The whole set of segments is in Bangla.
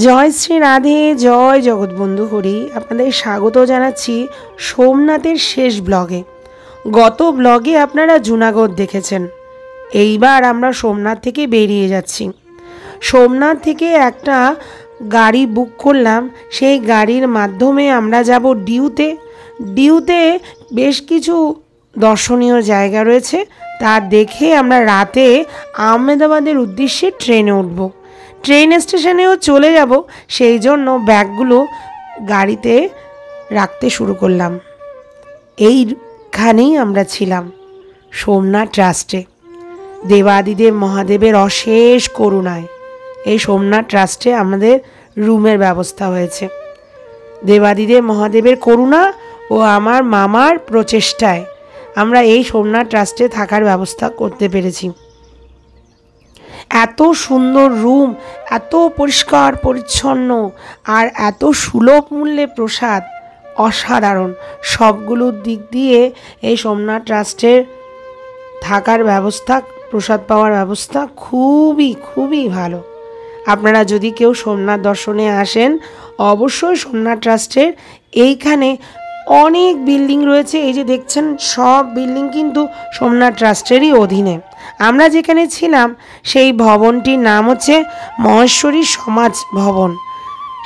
জয় শ্রী রাধে, জয় জগৎবন্ধু হরি। আপনাদের স্বাগত জানাচ্ছি সোমনাথের শেষ ব্লগে। গত ব্লগে আপনারা জুনাগড় দেখেছেন। এইবার আমরা সোমনাথ থেকে বেরিয়ে যাচ্ছি। সোমনাথ থেকে একটা গাড়ি বুক করলাম। সেই গাড়ির মাধ্যমে আমরা যাব ডিউতে। ডিউতে বেশ কিছু দর্শনীয় জায়গা রয়েছে, তা দেখে আমরা রাতে আহমেদাবাদের উদ্দেশ্যে ট্রেনে উঠব। ট্রেন স্টেশনেও চলে যাব, সেই জন্য ব্যাগগুলো গাড়িতে রাখতে শুরু করলাম। এইখানেই আমরা ছিলাম, সোমনাথ ট্রাস্টে। দেবাদিদেব মহাদেবের অশেষ করুণায় এই সোমনাথ ট্রাস্টে আমাদের রুমের ব্যবস্থা হয়েছে। দেবাদিদেব মহাদেবের করুণা ও আমার মামার প্রচেষ্টায় আমরা এই সোমনাথ ট্রাস্টে থাকার ব্যবস্থা করতে পেরেছি। এত সুন্দর রুম, এত পরিষ্কার পরিচ্ছন্ন, আর এত সুলভ মূল্যে প্রসাদ, অসাধারণ। সবগুলোর দিক দিয়ে এই সোমনাথ ট্রাস্টের থাকার ব্যবস্থা, প্রসাদ পাওয়ার ব্যবস্থা খুবই ভালো। আপনারা যদি কেউ সোমনাথ দর্শনে আসেন, অবশ্যই সোমনাথ ট্রাস্টের এইখানে অনেক বিল্ডিং রয়েছে। এই যে দেখছেন, সব বিল্ডিং কিন্তু সোমনাথ ট্রাস্টেরই অধীনে। আমরা যেখানে ছিলাম সেই ভবনটির নাম হচ্ছে মহেশ্বরী সমাজ ভবন।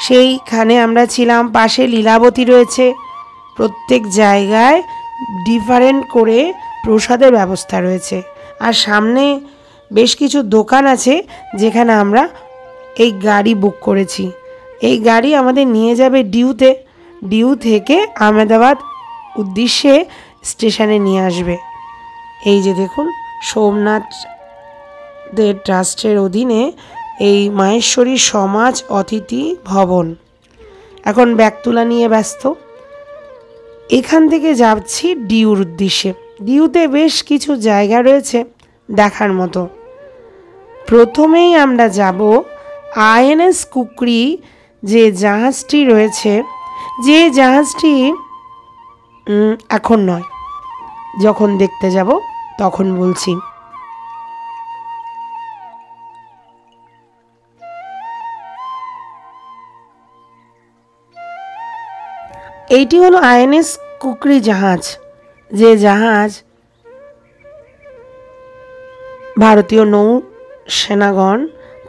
সেইখানে আমরা ছিলাম। পাশে লীলাবতী রয়েছে। প্রত্যেক জায়গায় ডিফারেন্ট করে প্রসাদের ব্যবস্থা রয়েছে। আর সামনে বেশ কিছু দোকান আছে যেখানে আমরা এই গাড়ি বুক করেছি। এই গাড়ি আমাদের নিয়ে যাবে ডিউতে। ডিউ থেকে আহমেদাবাদ উদ্দেশ্যে স্টেশনে নিয়ে আসবে। এই যে দেখুন, সোমনাথদের ট্রাস্টের অধীনে এই মাহেশ্বরী সমাজ অতিথি ভবন। এখন ব্যাগ তোলা নিয়ে ব্যস্ত। এখান থেকে যাচ্ছি ডিউর উদ্দেশ্যে। ডিউতে বেশ কিছু জায়গা রয়েছে দেখার মতো। প্রথমেই আমরা যাব আইএনএস কুকরি, যে জাহাজটি রয়েছে। যে জাহাজটি এখন নয়, যখন দেখতে যাব তখন বলছি। এইটি হলো আইএনএস কুকরি জাহাজ, যে জাহাজ ভারতীয় নৌ সেনাগণ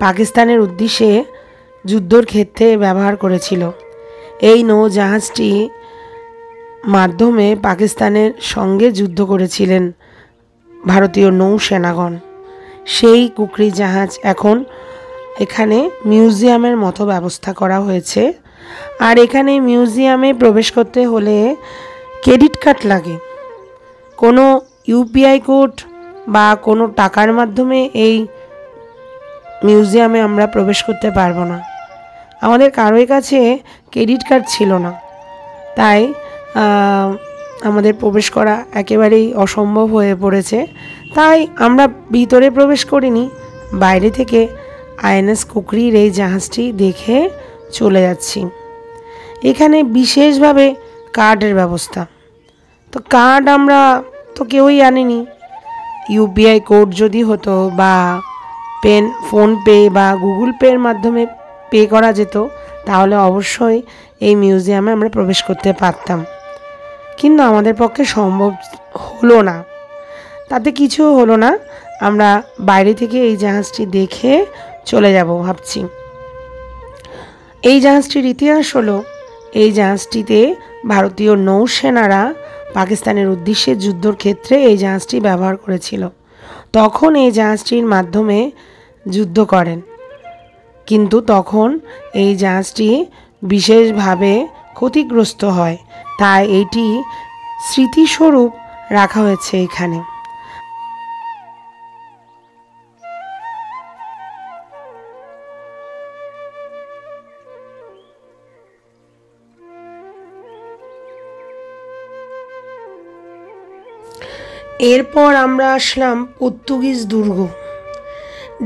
পাকিস্তানের উদ্দেশ্যে যুদ্ধর ক্ষেত্রে ব্যবহার করেছিল। এই নৌজাহাজটি মাধ্যমে পাকিস্তানের সঙ্গে যুদ্ধ করেছিলেন ভারতীয় নৌ সেনাগণ। সেই কুকরি জাহাজ এখন এখানে মিউজিয়ামের মতো ব্যবস্থা করা হয়েছে। আর এখানে মিউজিয়ামে প্রবেশ করতে হলে ক্রেডিট কার্ড লাগে। কোনো ইউপিআই কোড বা কোনো টাকার মাধ্যমে এই মিউজিয়ামে আমরা প্রবেশ করতে পারবো না। আমাদের কারোর কাছে ক্রেডিট কার্ড ছিল না, তাই আমাদের প্রবেশ করা একেবারেই অসম্ভব হয়ে পড়েছে। তাই আমরা ভিতরে প্রবেশ করিনি, বাইরে থেকে আইএনএস কুকরির এই জাহাজটি দেখে চলে যাচ্ছি। এখানে বিশেষভাবে কার্ডের ব্যবস্থা। তো কার্ড আমরা তো কেউই আনিনি। ইউপিআই কোড যদি হতো বা ফোনপে বা গুগল পের মাধ্যমে পে করা যেত, তাহলে অবশ্যই এই মিউজিয়ামে আমরা প্রবেশ করতে পারতাম। কিন্তু আমাদের পক্ষে সম্ভব হলো না। তাতে কিছু হলো না, আমরা বাইরে থেকে এই জাহাজটি দেখে চলে যাব ভাবছি। এই জাহাজটির ইতিহাস হলো, এই জাহাজটিতে ভারতীয় নৌসেনারা পাকিস্তানের উদ্দেশ্যে যুদ্ধর ক্ষেত্রে এই জাহাজটি ব্যবহার করেছিল। তখন এই জাহাজটির মাধ্যমে যুদ্ধ করেন, কিন্তু তখন এই জাহাজটি বিশেষভাবে ক্ষতিগ্রস্ত হয়। তাই এটি স্মৃতিস্বরূপ রাখা হয়েছে এখানে। এরপর আমরা আসলাম পর্তুগিজ দুর্গ।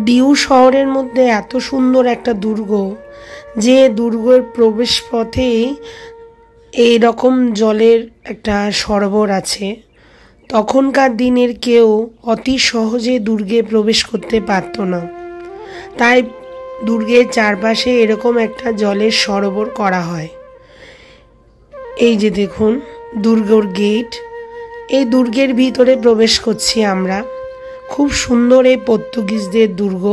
ডিউ শহরের মধ্যে এত সুন্দর একটা দুর্গ, যে দুর্গের প্রবেশ পথেই এইরকম জলের একটা সরোবর আছে। তখনকার দিনের কেউ অতি সহজে দুর্গে প্রবেশ করতে পারত না, তাই দুর্গের চারপাশে এরকম একটা জলের সরোবর করা হয়। এই যে দেখুন দুর্গর গেট, এই দুর্গের ভিতরে প্রবেশ করছি আমরা। খুব সুন্দর এই পর্তুগিজদের দুর্গ।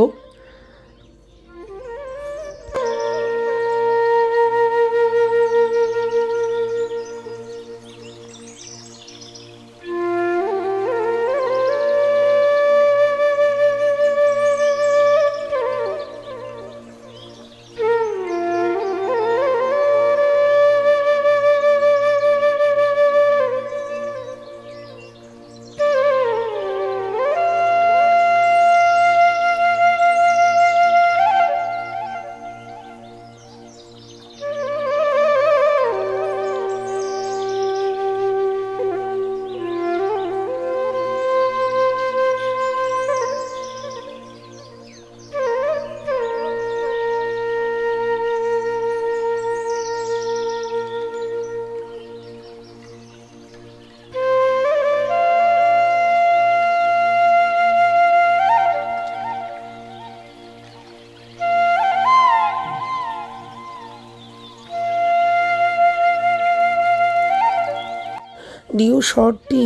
ডিউ শহরটি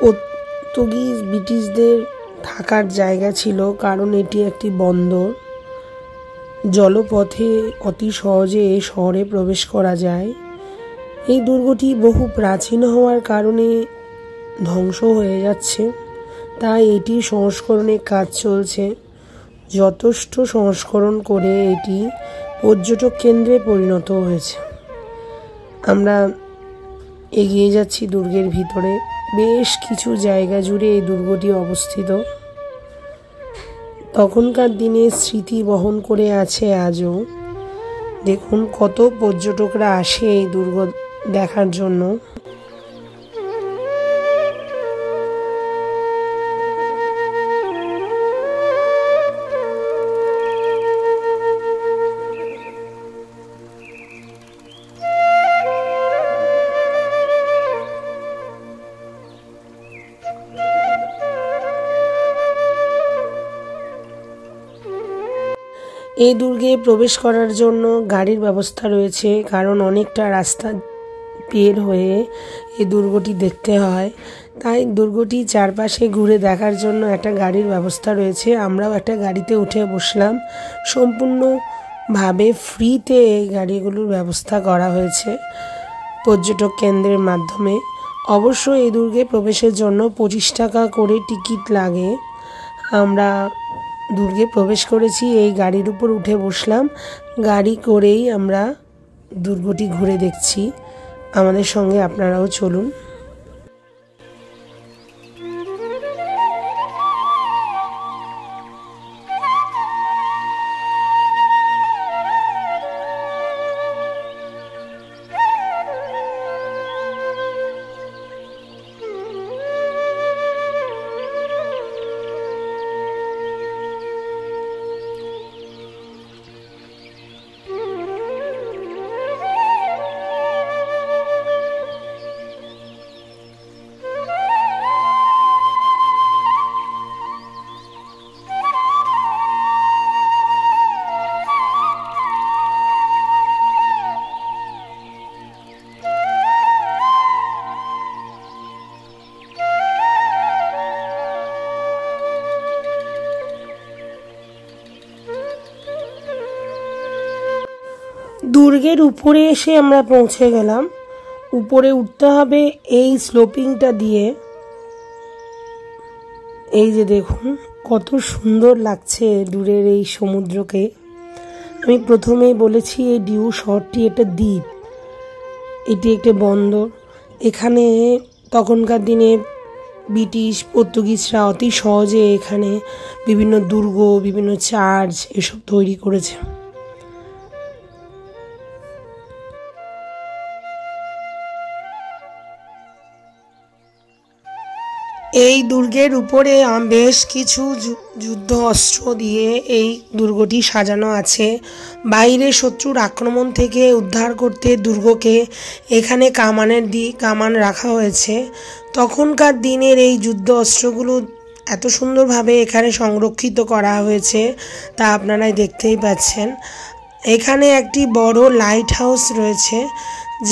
পর্তুগিজ ব্রিটিশদের থাকার জায়গা ছিল, কারণ এটি একটি বন্দর। জলপথে অতি সহজে এই শহরে প্রবেশ করা যায়। এই দুর্গটি বহু প্রাচীন হওয়ার কারণে ধ্বংস হয়ে যাচ্ছে, তাই এটি সংস্করণের কাজ চলছে। যথেষ্ট সংস্করণ করে এটি পর্যটক কেন্দ্রে পরিণত হয়েছে। আমরা এগিয়ে যাচ্ছি দুর্গের ভিতরে। বেশ কিছু জায়গা জুড়ে এই দুর্গটি অবস্থিত। তখনকার দিনের স্মৃতি বহন করে আছে আজও। দেখুন কত পর্যটকরা আসে এই দুর্গ দেখার জন্য। এই দুর্গে প্রবেশ করার জন্য গাড়ির ব্যবস্থা রয়েছে, কারণ অনেকটা রাস্তা বের হয়ে এই দুর্গটি দেখতে হয়। তাই দুর্গটি চারপাশে ঘুরে দেখার জন্য একটা গাড়ির ব্যবস্থা রয়েছে। আমরাও একটা গাড়িতে উঠে বসলাম। সম্পূর্ণভাবে ফ্রিতে এই গাড়িগুলোর ব্যবস্থা করা হয়েছে পর্যটক কেন্দ্রের মাধ্যমে। অবশ্য এই দুর্গে প্রবেশের জন্য 25 টাকা করে টিকিট লাগে। আমরা দুর্গে প্রবেশ করেছি, এই গাড়ির উপর উঠে বসলাম। গাড়ি করেই আমরা দুর্গটি ঘুরে দেখছি। আমাদের সঙ্গে আপনারাও চলুন। দুর্গের উপরে এসে আমরা পৌঁছে গেলাম। উপরে উঠতে হবে এই স্লোপিংটা দিয়ে। এই যে দেখুন কত সুন্দর লাগছে দূরের এই সমুদ্রকে। আমি প্রথমেই বলেছি এই ডিউ শহরটি একটা দ্বীপ, এটি একটি বন্দর। এখানে তখনকার দিনে ব্রিটিশ পর্তুগিজরা অতি সহজে এখানে বিভিন্ন দুর্গ, বিভিন্ন চার্চ এসব তৈরি করেছে। এই দুর্গের উপরে বেশ কিছু যুদ্ধ অস্ত্র দিয়ে এই দুর্গটি সাজানো আছে। বাইরে শত্রুর আক্রমণ থেকে উদ্ধার করতে দুর্গকে এখানে কামান রাখা হয়েছে। তখনকার দিনের এই যুদ্ধ অস্ত্রগুলো এত সুন্দরভাবে এখানে সংরক্ষিত করা হয়েছে তা আপনারা দেখতেই পাচ্ছেন। এখানে একটি বড় লাইট হাউস রয়েছে,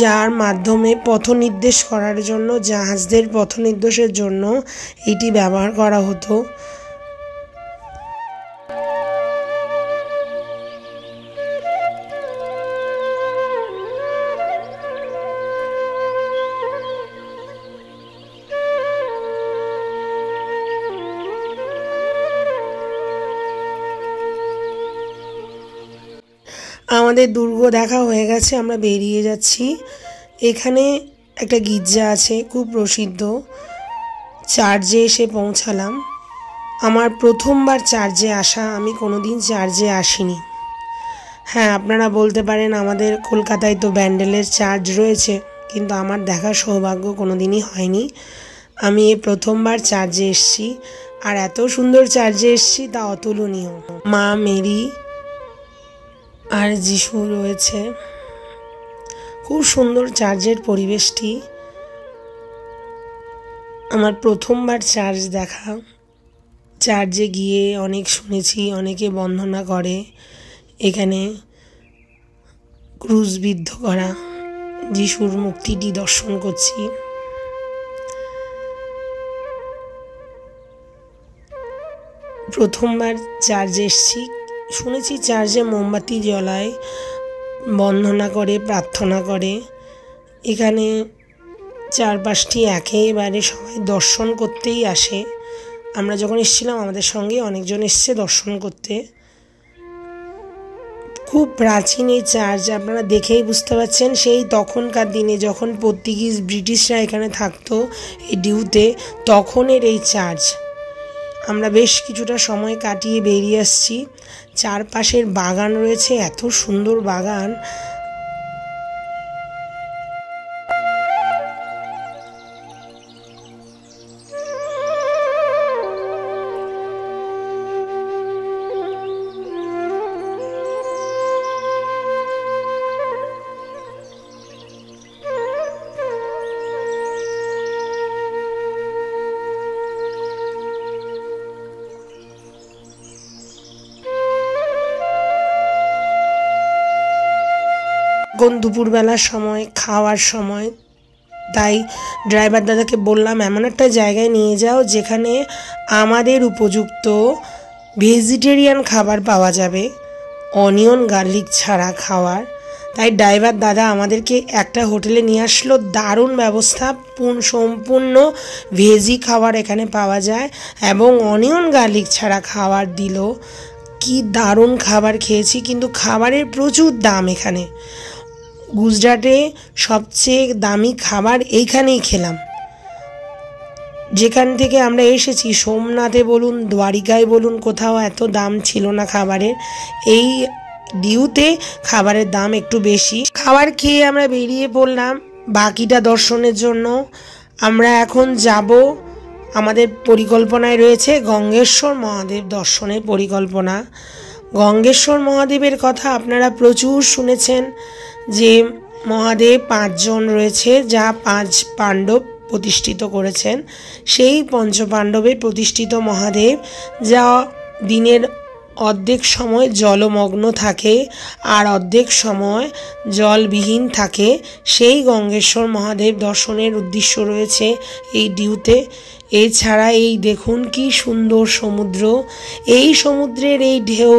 যার মাধ্যমে পথ নির্দেশ করার জন্য, জাহাজদের পথ নির্দেশের জন্য এটি ব্যবহার করা হতো। আমাদের দুর্গ দেখা হয়ে গেছে, আমরা বেরিয়ে যাচ্ছি। এখানে একটা গির্জা আছে খুব প্রসিদ্ধ, চার্চে এসে পৌঁছালাম। আমার প্রথমবার চার্চে আসা, আমি কোনোদিন চার্চে আসিনি। হ্যাঁ, আপনারা বলতে পারেন আমাদের কলকাতায় তো ব্যান্ডেলের চার্চ রয়েছে, কিন্তু আমার দেখার সৌভাগ্য কোনোদিনই হয়নি। আমি এই প্রথমবার চার্চে এসেছি, আর এত সুন্দর চার্চে এসেছি তা অতুলনীয়। মা মেরি আর যিশু রয়েছে, খুব সুন্দর চার্চের পরিবেশটি। আমার প্রথমবার চার্চ দেখা। চার্চে গিয়ে অনেক শুনেছি অনেকে বন্দনা করে, এখানে ক্রুশবিদ্ধ করা যিশুর মূর্তিটি দর্শন করছি। প্রথমবার চার্চে এসেছি, শুনেছি চার্চে মোমবাতি জ্বলায়, বন্দনা করে, প্রার্থনা করে। এখানে চারপাশটি একেবারে সবাই দর্শন করতেই আসে। আমরা যখন এসেছিলাম আমাদের সঙ্গে অনেকজন এসছে দর্শন করতে। খুব প্রাচীন এই চার্চ, আপনারা দেখেই বুঝতে পারছেন সেই তখনকার দিনে যখন পর্তুগিজ ব্রিটিশরা এখানে থাকতো এই ডিউতে, তখনের এই চার্চ। আমরা বেশ কিছুটা সময় কাটিয়ে বেরিয়ে আসছি। চারপাশের বাগান রয়েছে, এত সুন্দর বাগান। এখন দুপুরবেলার সময়, খাওয়ার সময়, তাই ড্রাইভার দাদাকে বললাম এমন একটা জায়গায় নিয়ে যাও যেখানে আমাদের উপযুক্ত ভেজিটেরিয়ান খাবার পাওয়া যাবে, অনিয়ন গার্লিক ছাড়া খাবার। তাই ড্রাইভার দাদা আমাদেরকে একটা হোটেলে নিয়ে আসলো, দারুণ ব্যবস্থা, সম্পূর্ণ ভেজি খাবার এখানে পাওয়া যায় এবং অনিয়ন গার্লিক ছাড়া খাবার দিল। কি দারুণ খাবার খেয়েছি, কিন্তু খাবারের প্রচুর দাম এখানে। গুজরাটে সবচেয়ে দামি খাবার এইখানেই খেলাম। যেখান থেকে আমরা এসেছি, সোমনাথে বলুন, দ্বারিকায় বলুন, কোথাও এত দাম ছিল না খাবারের। এই ডিউতে খাবারের দাম একটু বেশি। খাবার খেয়ে আমরা বেরিয়ে পড়লাম বাকিটা দর্শনের জন্য। আমরা এখন যাব, আমাদের পরিকল্পনায় রয়েছে গঙ্গেশ্বর মহাদেব দর্শনের পরিকল্পনা। গঙ্গেশ্বর মহাদেবের কথা আপনারা প্রচুর শুনেছেন, যে মহাদেব 5 জন রয়েছে, যা 5 পাণ্ডব প্রতিষ্ঠিত করেছেন। সেই পঞ্চপাণ্ডবের প্রতিষ্ঠিত মহাদেব, যা দিনের অর্ধেক সময় জলমগ্ন থাকে আর অর্ধেক সময় জলবিহীন থাকে, সেই গঙ্গেশ্বর মহাদেব দর্শনের উদ্দেশ্য রয়েছে এই ডিউতে। এছাড়া এই দেখুন কি সুন্দর সমুদ্র, এই সমুদ্রের এই ঢেউ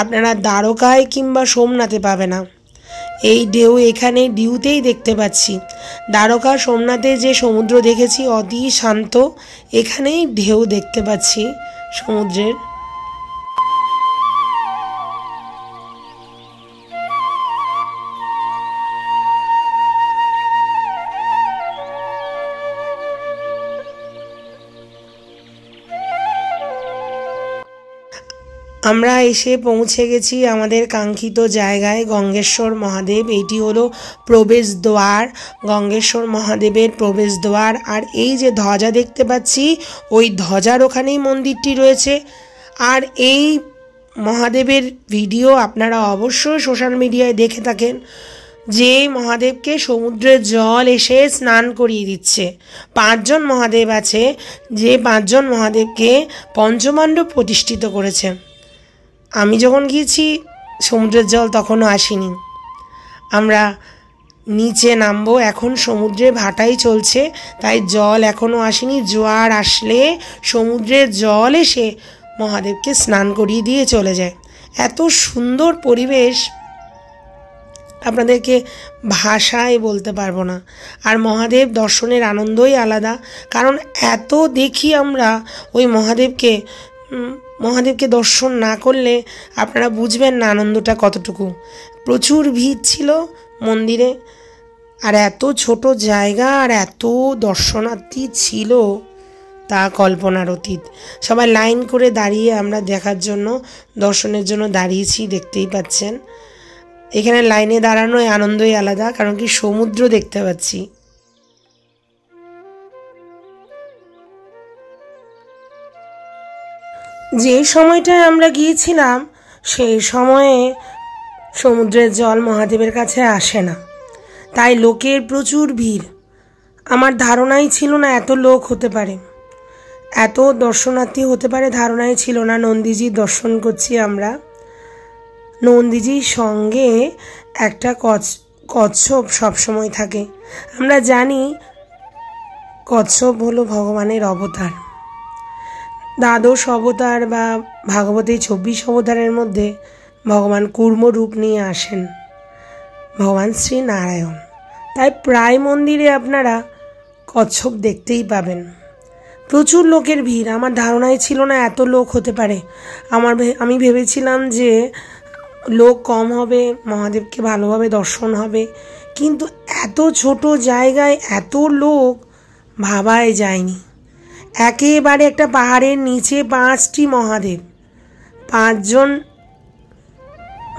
আপনারা দ্বারকায় কিংবা সোমনাথে পাবে না। এই ঢেউ এখানে ডিউতেই দেখতে পাচ্ছি। দ্বারকা সোমনাথে যে সমুদ্র দেখেছি অতি শান্ত, এখানেই ঢেউ দেখতে পাচ্ছি সমুদ্রের। আমরা এসে পৌঁছে গেছি আমাদের কাঙ্ক্ষিত জায়গায়, গঙ্গেশ্বর মহাদেব। এইটি হলো প্রবেশদ্বার, গঙ্গেশ্বর মহাদেবের প্রবেশদ্বার। আর এই যে ধ্বজা দেখতে পাচ্ছি, ওই ধ্বজার ওখানেই মন্দিরটি রয়েছে। আর এই মহাদেবের ভিডিও আপনারা অবশ্যই সোশ্যাল মিডিয়ায় দেখে থাকেন। যে মহাদেবকে সমুদ্রের জল এসে স্নান করিয়ে দিচ্ছে। 5 জন মহাদেব আছে, যে 5 জন মহাদেবকে পঞ্চপাণ্ডব প্রতিষ্ঠিত করেছে। আমি যখন গিয়েছি সমুদ্রের জল তখনও আসেনি। আমরা নিচে নামবো, এখন সমুদ্রে ভাটাই চলছে, তাই জল এখনও আসেনি। জোয়ার আসলে সমুদ্রের জল এসে মহাদেবকে স্নান করিয়ে দিয়ে চলে যায়। এত সুন্দর পরিবেশ, আপনাদেরকে ভাষায় বলতে পারবো না। আর মহাদেব দর্শনের আনন্দই আলাদা, কারণ এত দেখি আমরা ওই মহাদেবকে দর্শন না করলে আপনারা বুঝবেন না আনন্দটা কতটুকু। প্রচুর ভিড় ছিল মন্দিরে, আর এত ছোট জায়গা আর এত দর্শনার্থী ছিল তা কল্পনার অতীত। সবাই লাইন করে দাঁড়িয়ে আমরা দেখার জন্য, দর্শনের জন্য দাঁড়িয়েছি, দেখতেই পাচ্ছেন। এখানে লাইনে দাঁড়ানোর আনন্দই আলাদা, কারণ কি সমুদ্র দেখতে পাচ্ছি। যে সময়টায় আমরা গিয়েছিলাম সেই সময়ে সমুদ্রের জল মহাদেবের কাছে আসে না, তাই লোকের প্রচুর ভিড়। আমার ধারণাই ছিল না এত লোক হতে পারে, এত দর্শনার্থী হতে পারে, ধারণাই ছিল না। নন্দীজির দর্শন করছি আমরা। নন্দীজির সঙ্গে একটা কচ্ছপ সবসময় থাকে। আমরা জানি কচ্ছপ হলো ভগবানের অবতার। দ্বাদশ অবতার বা ভাগবতের 24 অবতারের মধ্যে ভগবান কুর্ম রূপ নিয়ে আসেন, ভগবান শ্রী নারায়ণ। তাই প্রায় মন্দিরে আপনারা কচ্ছপ দেখতেই পাবেন। প্রচুর লোকের ভিড়। আমার ধারণাই ছিল না এত লোক হতে পারে। আমি ভেবেছিলাম যে লোক কম হবে, মহাদেবকে ভালোভাবে দর্শন হবে, কিন্তু এত ছোট জায়গায় এত লোক ভাবাই যায়নি। একেবারে একটা পাহাড়ের নিচে 5টি মহাদেব, 5 জন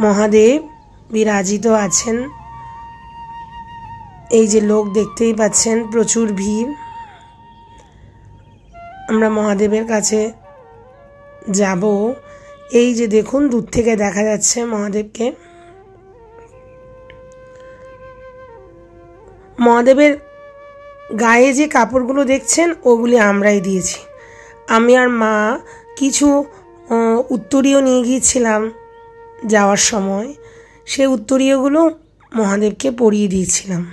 মহাদেব বিরাজিত আছেন। এই যে লোক দেখতেই পাচ্ছেন, প্রচুর ভিড়। আমরা মহাদেবের কাছে যাব। এই যে দেখুন, দূর থেকে দেখা যাচ্ছে মহাদেবকে। মহাদেবের গায়ে যে কাপড়গুলো দেখছেন ওগুলি আমরাই দিয়েছি। আমি আর মা কিছু উত্তরীয় নিয়ে গিয়েছিলাম যাওয়ার সময়, সেই উত্তরীয়গুলো মহাদেবকে পরিয়ে দিয়েছিলাম।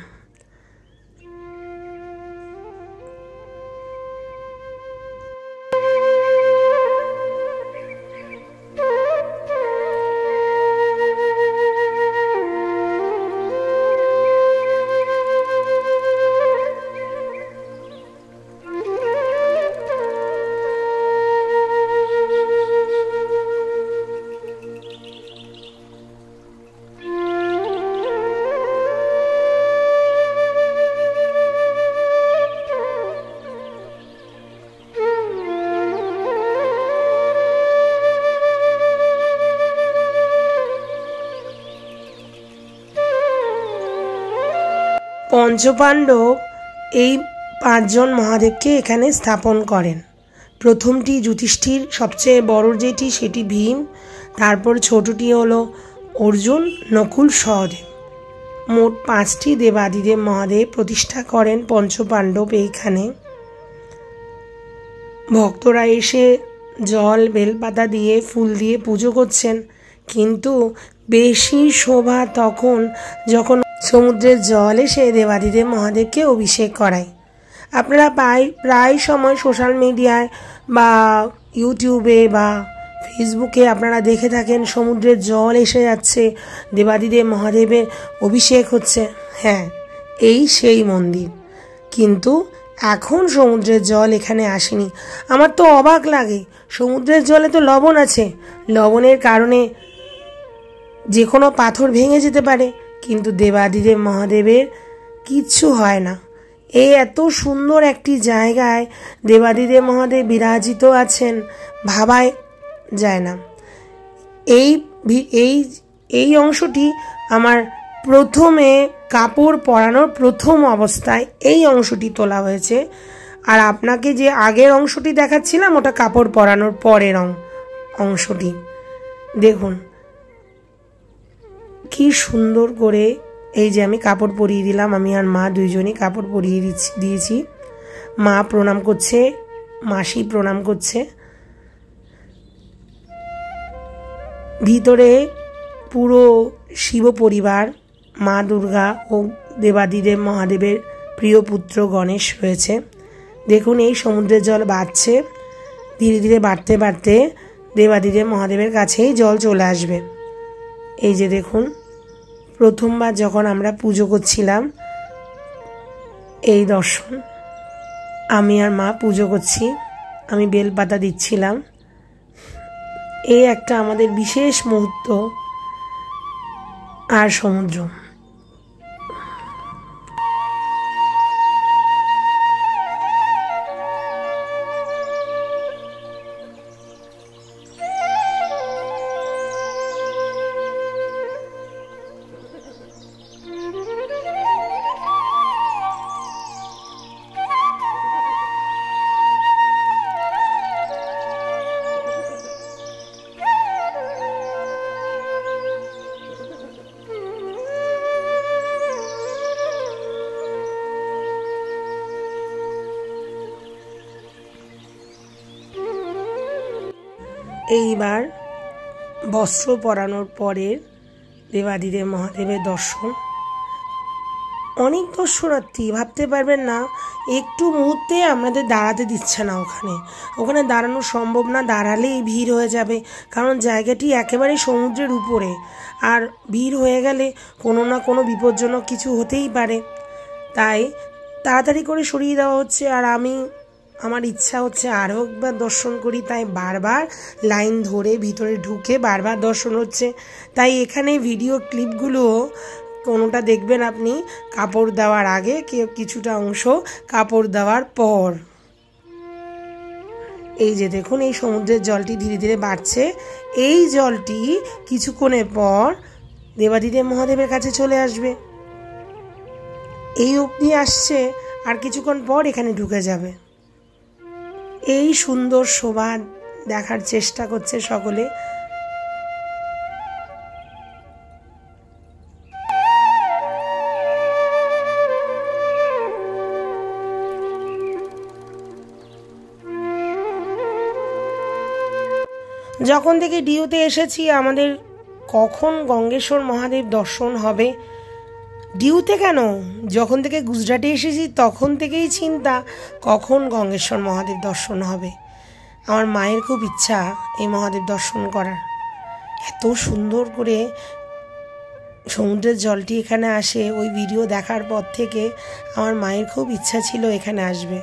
পঞ্চপাণ্ডব এই 5 জন মহাদেবকে এখানে স্থাপন করেন। প্রথমটি যুধিষ্ঠির, সবচেয়ে বড় যেটি সেটি ভীম, তারপর ছোটটি হলো অর্জুন, নকুল, সহদেব। মোট 5টি দেবাদিদেব মহাদেব প্রতিষ্ঠা করেন পঞ্চপাণ্ডব এইখানে। ভক্তরা এসে জল বেলপাতা দিয়ে ফুল দিয়ে পুজো করছেন, কিন্তু বেশি শোভা তখন যখন সমুদ্রের জল এসে দেবাদিদেব মহাদেবকে অভিষেক করায়। আপনারা প্রায় সময় সোশ্যাল মিডিয়ায় বা ইউটিউবে বা ফেসবুকে আপনারা দেখে থাকেন সমুদ্রের জল এসে যাচ্ছে, দেবাদিদেব মহাদেবের অভিষেক হচ্ছে। হ্যাঁ, এই সেই মন্দির, কিন্তু এখন সমুদ্রের জল এখানে আসেনি। আমার তো অবাক লাগে, সমুদ্রের জলে তো লবণ আছে, লবণের কারণে যে কোনো পাথর ভেঙে যেতে পারে, কিন্তু দেবাদিদেব মহাদেবের কিচ্ছু হয় না। এই এত সুন্দর একটি জায়গায় দেবাদিদেব মহাদেব বিরাজিত আছেন, ভাবাই যায় না। এই অংশটি আমার প্রথমে কাপড় পরানোর প্রথম অবস্থায় এই অংশটি তোলা হয়েছে, আর আপনাকে যে আগের অংশটি দেখাচ্ছিলাম ওটা কাপড় পরানোর পরের অংশটি। দেখুন কি সুন্দর করে এই যে আমি কাপড় পরিয়ে দিলাম, আমি আর মা দুইজনই কাপড় পরিয়ে দিয়েছি। মা প্রণাম করছে, মাসি প্রণাম করছে। ভিতরে পুরো শিব পরিবার, মা দুর্গা ও দেবাদিদেব মহাদেবের প্রিয় পুত্র গণেশ রয়েছে। দেখুন এই সমুদ্রের জল বাড়ছে, ধীরে ধীরে বাড়তে বাড়তে দেবাদিদেব মহাদেবের কাছেই জল চলে আসবে। এই যে দেখুন, প্রথমবার যখন আমরা পুজো করছিলাম এই দর্শন, আমি আর মা পুজো করছি, আমি বেলপাতা দিচ্ছিলাম। এই একটা আমাদের বিশেষ মুহূর্ত। আর সমুদ্র, এইবার বস্ত্র পরানোর পরে দেবাদিদেব মহাদেবের দর্শন। অনেক দর্শনার্থী, ভাবতে পারবেন না, একটু মুহূর্তে আমাদের দাঁড়াতে দিচ্ছে না। ওখানে দাঁড়ানো সম্ভব না, দাঁড়ালেই ভিড় হয়ে যাবে, কারণ জায়গাটি একেবারে সমুদ্রের উপরে। আর ভিড় হয়ে গেলে কোনো না কোনো বিপজ্জনক কিছু হতেই পারে, তাই তাড়াতাড়ি করে সরিয়ে দেওয়া হচ্ছে। আর আমার ইচ্ছা হচ্ছে আরও একবার দর্শন করি, তাই বারবার লাইন ধরে ভিতরে ঢুকে বারবার দর্শন হচ্ছে। তাই এখানে ভিডিও ক্লিপগুলো কোনোটা দেখবেন আপনি কাপড় দেওয়ার আগে, কিছুটা অংশ কাপড় দেওয়ার পর। এই যে দেখুন, এই সমুদ্রের জলটি ধীরে ধীরে বাড়ছে। এই জলটি কিছুক্ষণের পর দেবাদিদেব মহাদেবের কাছে চলে আসবে। এই অবধি আসছে, আর কিছুক্ষণ পর এখানে ঢুকে যাবে। এই সুন্দর শোভা দেখার চেষ্টা করছে সকলে। যখন থেকে ডিউতে এসেছি, আমাদের কখন গঙ্গেশ্বর মহাদেব দর্শন হবে। ডিউতে কেন, যখন থেকে গুজরাটে এসেছি তখন থেকেই চিন্তা কখন গঙ্গেশ্বর মহাদেব দর্শন হবে। আমার মায়ের খুব ইচ্ছা এই মহাদেব দর্শন করার। এত সুন্দর করে সমুদ্রের জলটি এখানে আসে, ওই ভিডিও দেখার পর থেকে আমার মায়ের খুব ইচ্ছা ছিল এখানে আসবে।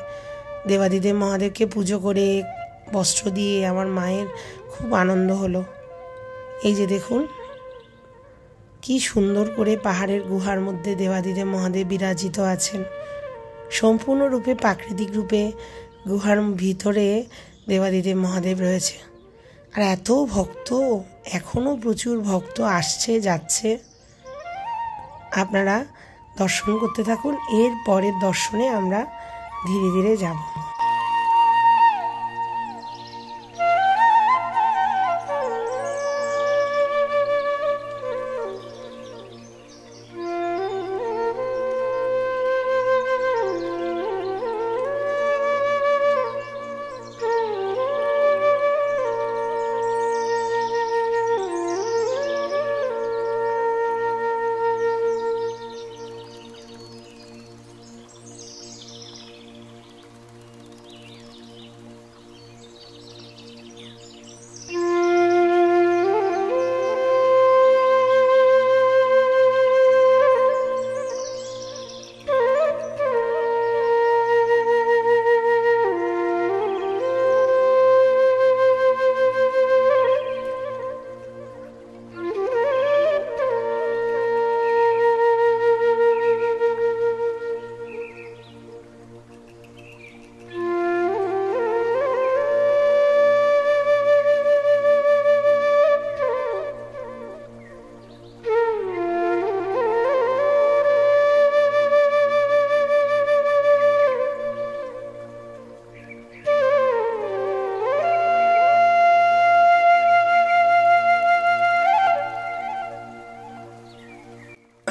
দেবাদিদেব মহাদেবকে পুজো করে বস্ত্র দিয়ে আমার মায়ের খুব আনন্দ হলো। এই যে দেখুন কি সুন্দর করে পাহাড়ের গুহার মধ্যে দেবাদিদেব মহাদেব বিরাজিত আছেন। সম্পূর্ণরূপে প্রাকৃতিক রূপে গুহার ভিতরে দেবাদিদেব মহাদেব রয়েছে। আর এত ভক্ত, এখনও প্রচুর ভক্ত আসছে যাচ্ছে। আপনারা দর্শন করতে থাকুন, এর পরের দর্শনে আমরা ধীরে ধীরে যাব।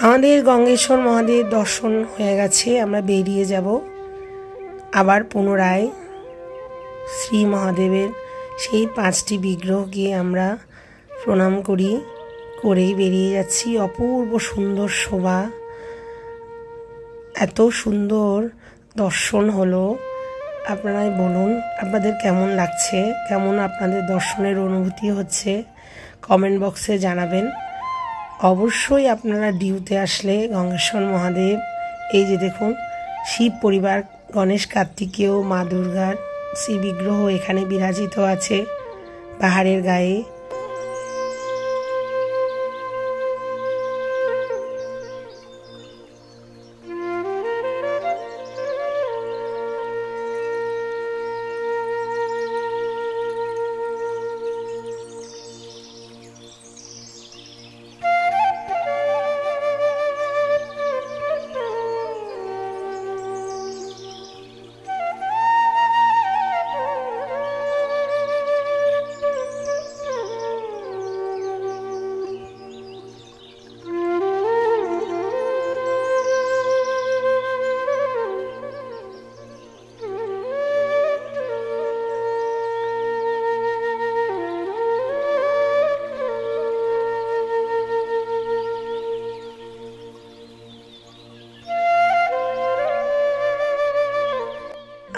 আমাদের গঙ্গেশ্বর মহাদেব দর্শন হয়ে গেছে। আমরা বেরিয়ে যাব আবার পুনরায় শ্রী মহাদেবের সেই 5টি বিগ্রহকে আমরা প্রণাম করেই বেরিয়ে যাচ্ছি। অপূর্ব সুন্দর শোভা, এত সুন্দর দর্শন হলো। আপনারাই বলুন আপনাদের কেমন লাগছে, কেমন আপনাদের দর্শনের অনুভূতি হচ্ছে, কমেন্ট বক্সে জানাবেন। অবশ্যই আপনারা ডিউতে আসলে গঙ্গেশ্বর মহাদেব, এই যে দেখুন শিব পরিবার, গণেশ, কার্তিকেয়, মা দুর্গার শ্রী বিগ্রহ এখানে বিরাজিত আছে পাহাড়ের গায়ে।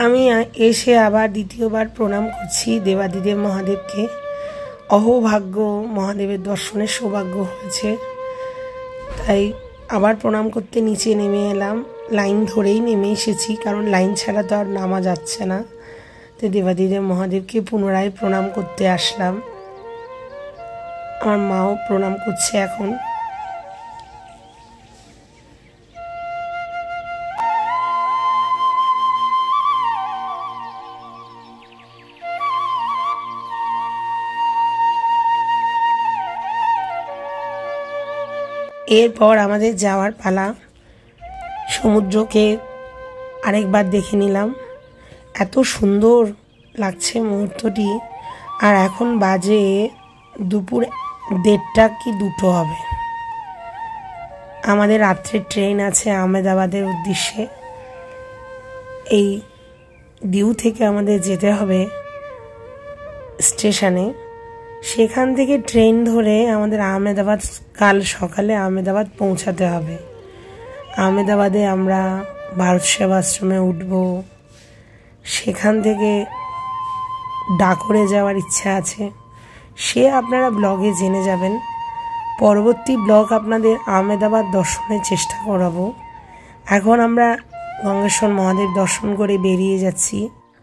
আমি এসে আবার দ্বিতীয়বার প্রণাম করছি দেবাদিদেব মহাদেবকে। অহোভাগ্য মহাদেবের দর্শনের সৌভাগ্য হয়েছে, তাই আবার প্রণাম করতে নিচে নেমে এলাম। লাইন ধরেই নেমে এসেছি, কারণ লাইন ছাড়া তো আর নামা যাচ্ছে না। তো দেবাদিদেব মহাদেবকে পুনরায় প্রণাম করতে আসলাম। আমার মাও প্রণাম করছে এখন। এরপর আমাদের যাওয়ার পালা। সমুদ্রকে আরেকবার দেখে নিলাম, এত সুন্দর লাগছে মুহূর্তটি। আর এখন বাজে দুপুর 1:30 কি 2 হবে। আমাদের রাত্রে ট্রেন আছে আহমেদাবাদের উদ্দেশ্যে। এই ডিউ থেকে আমাদের যেতে হবে স্টেশনে, সেখান থেকে ট্রেন ধরে আমাদের আহমেদাবাদ, কাল সকালে আহমেদাবাদ পৌঁছাতে হবে। আহমেদাবাদে আমরা ভারত সেবাশ্রমে উঠব, সেখান থেকে ডাকরে যাওয়ার ইচ্ছা আছে, সে আপনারা ব্লগে জেনে যাবেন। পরবর্তী ব্লগ আপনাদের আহমেদাবাদ দর্শনের চেষ্টা করাবো। এখন আমরা গঙ্গেশ্বর মহাদেব দর্শন করে বেরিয়ে যাচ্ছি।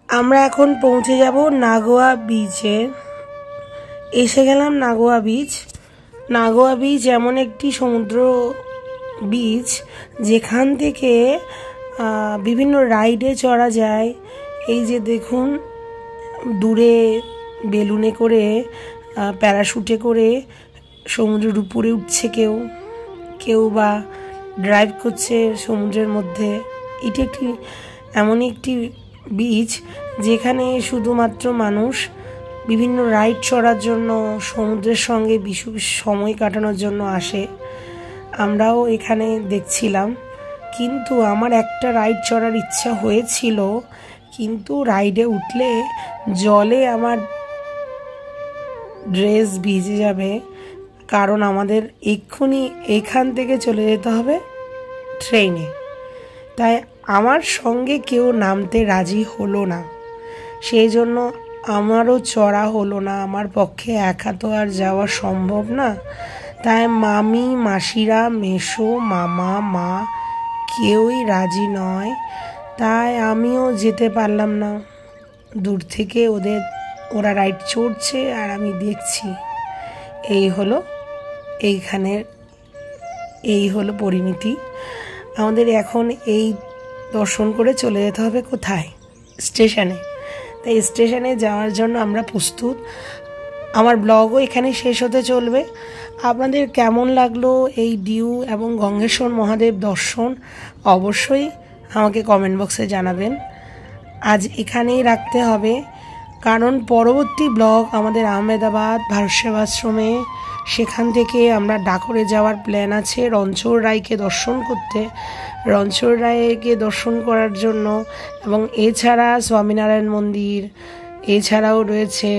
আমরা এখন পৌঁছে যাব নাগোয়া বিচে। এসে গেলাম নাগোয়া বিচ। নাগোয়া বিচ এমন একটি সমুদ্র বিচ যেখান থেকে বিভিন্ন রাইডে চড়া যায়। এই যে দেখুন দূরে বেলুনে করে, প্যারাশুটে করে সমুদ্রের উপরে উঠছে কেউ কেউ, বা ড্রাইভ করছে সমুদ্রের মধ্যে। এটি একটি এমনই একটি বিচ যেখানে শুধুমাত্র মানুষ বিভিন্ন রাইড চড়ার জন্য, সমুদ্রের সঙ্গে বিশু সময় কাটানোর জন্য আসে। আমরাও এখানে দেখছিলাম, কিন্তু আমার একটা রাইড চড়ার ইচ্ছা হয়েছিল, কিন্তু রাইডে উঠলে জলে আমার ড্রেস ভিজে যাবে, কারণ আমাদের এক্ষুনি এখান থেকে চলে যেতে হবে ট্রেনে। তাই আমার সঙ্গে কেউ নামতে রাজি হলো না, সেই জন্য আমারও চড়া হলো না। আমার পক্ষে একা তো আর যাওয়া সম্ভব না। তাই মামি, মাসিরা, মেসো, মামা, মা কেউই রাজি নয়। তাই আমিও যেতে পারলাম না। দূর থেকে ওরা রাইড চড়ছে আর আমি দেখছি। এই হলো পরিণতি। আমাদের এখন এই দর্শন করে চলে যেতে হবে কোথায়? স্টেশনে। তাই স্টেশনে যাওয়ার জন্য আমরা প্রস্তুত। আমার ব্লগও এখানে শেষ হতে চলবে। আপনাদের কেমন লাগলো এই ডিউ এবং গঙ্গেশ্বর মহাদেব দর্শন অবশ্যই আমাকে কমেন্ট বক্সে জানাবেন। আজ এখানেই রাখতে হবে, কারণ পরবর্তী ব্লগ আমাদের আহমেদাবাদ ভারত সেবাশ্রমে সেখান থেকে আমরা ডাকরে যাওয়ার প্ল্যান আছে রণছর রায়কে দর্শন করতে। রণছর রায়কে দর্শন করার জন্য এবং এছাড়া স্বামীনারায়ণ মন্দির, এছাড়াও রয়েছে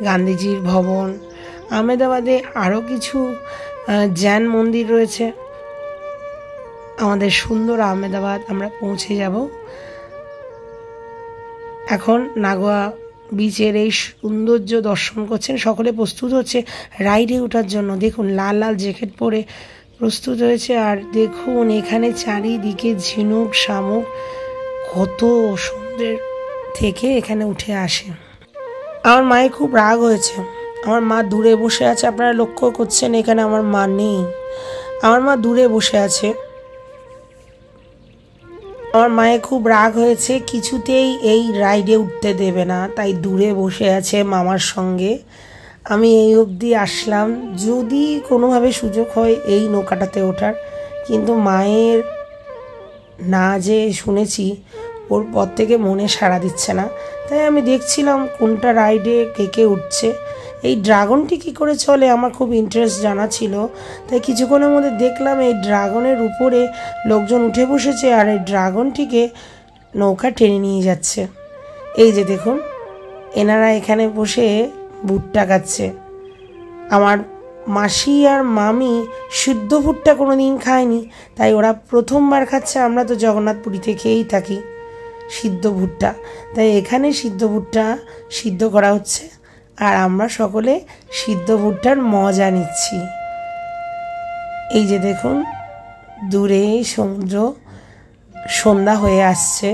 গান্ধীজির ভবন। আহমেদাবাদে আরও কিছু জৈন মন্দির রয়েছে। আমাদের সুন্দর আহমেদাবাদ আমরা পৌঁছে যাব। এখন নাগোয়া বিচের এই সৌন্দর্য দর্শন করছেন, সকলে প্রস্তুত হচ্ছে রাইডে ওঠার জন্য। দেখুন লাল লাল জ্যাকেট পরে প্রস্তুত হয়েছে। আর দেখুন এখানে চারিদিকে ঝিনুক শামুক কত সুন্দর থেকে এখানে উঠে আসে। আমার মায়ের খুব রাগ হয়েছে, আমার মা দূরে বসে আছে। আপনারা লক্ষ্য করছেন এখানে আমার মা নেই, আমার মা দূরে বসে আছে। আমার মায়ের খুব রাগ হয়েছে, কিছুতেই এই রাইডে উঠতে দেবে না, তাই দূরে বসে আছে মামার সঙ্গে। আমি এই অবধি আসলাম, যদি কোনোভাবে সুযোগ হয় এই নৌকাটাতে ওঠার, কিন্তু মায়ের না যে শুনেছি ওর পর থেকে মনে সাড়া দিচ্ছে না। তাই আমি দেখছিলাম কোনটা রাইডে কে কে উঠছে। এই ড্রাগনটি কী করে চলে আমার খুব ইন্টারেস্ট জানা ছিল, তাই কিছুক্ষণের মধ্যে দেখলাম এই ড্রাগনের উপরে লোকজন উঠে বসেছে আর এই ড্রাগনটিকে নৌকা টেনে নিয়ে যাচ্ছে। এই যে দেখুন এনারা এখানে বসে ভুট্টা খাচ্ছে। আমার মাসি আর মামি সিদ্ধ ভুট্টা কোনো দিন খায়নি, তাই ওরা প্রথমবার খাচ্ছে। আমরা তো জগন্নাথপুরীতে খেয়েই থাকি সিদ্ধ ভুট্টা, তাই এখানে সিদ্ধ ভুট্টা সিদ্ধ করা হচ্ছে আর আমরা সকলে সিদ্ধ ভুট্টার মজা নিচ্ছি। এই যে দেখুন দূরে সমুদ্র, সন্ধ্যা হয়ে আসছে,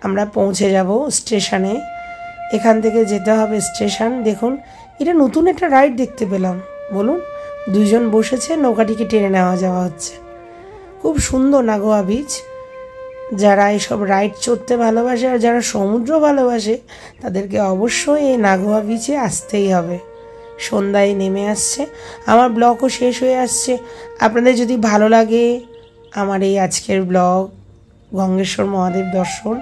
আমরা পৌঁছে যাব স্টেশনে। এখান থেকে যেতে হবে স্টেশন। দেখুন এটা নতুন একটা রাইড দেখতে পেলাম, বলুন দুজন বসেছে, নৌকাটিকে টেনে নেওয়া যাওয়া হচ্ছে। খুব সুন্দর নাগোয়া বিচ। যারা এইসব রাইড চড়তে ভালোবাসে আর যারা সমুদ্র ভালোবাসে তাদেরকে অবশ্যই এই নাগোয়া বিচে আসতেই হবে। সন্ধ্যায় নেমে আসছে, আমার ব্লগও শেষ হয়ে আসছে। আপনাদের যদি ভালো লাগে আমার এই আজকের ব্লগ গঙ্গেশ্বর মহাদেব দর্শন,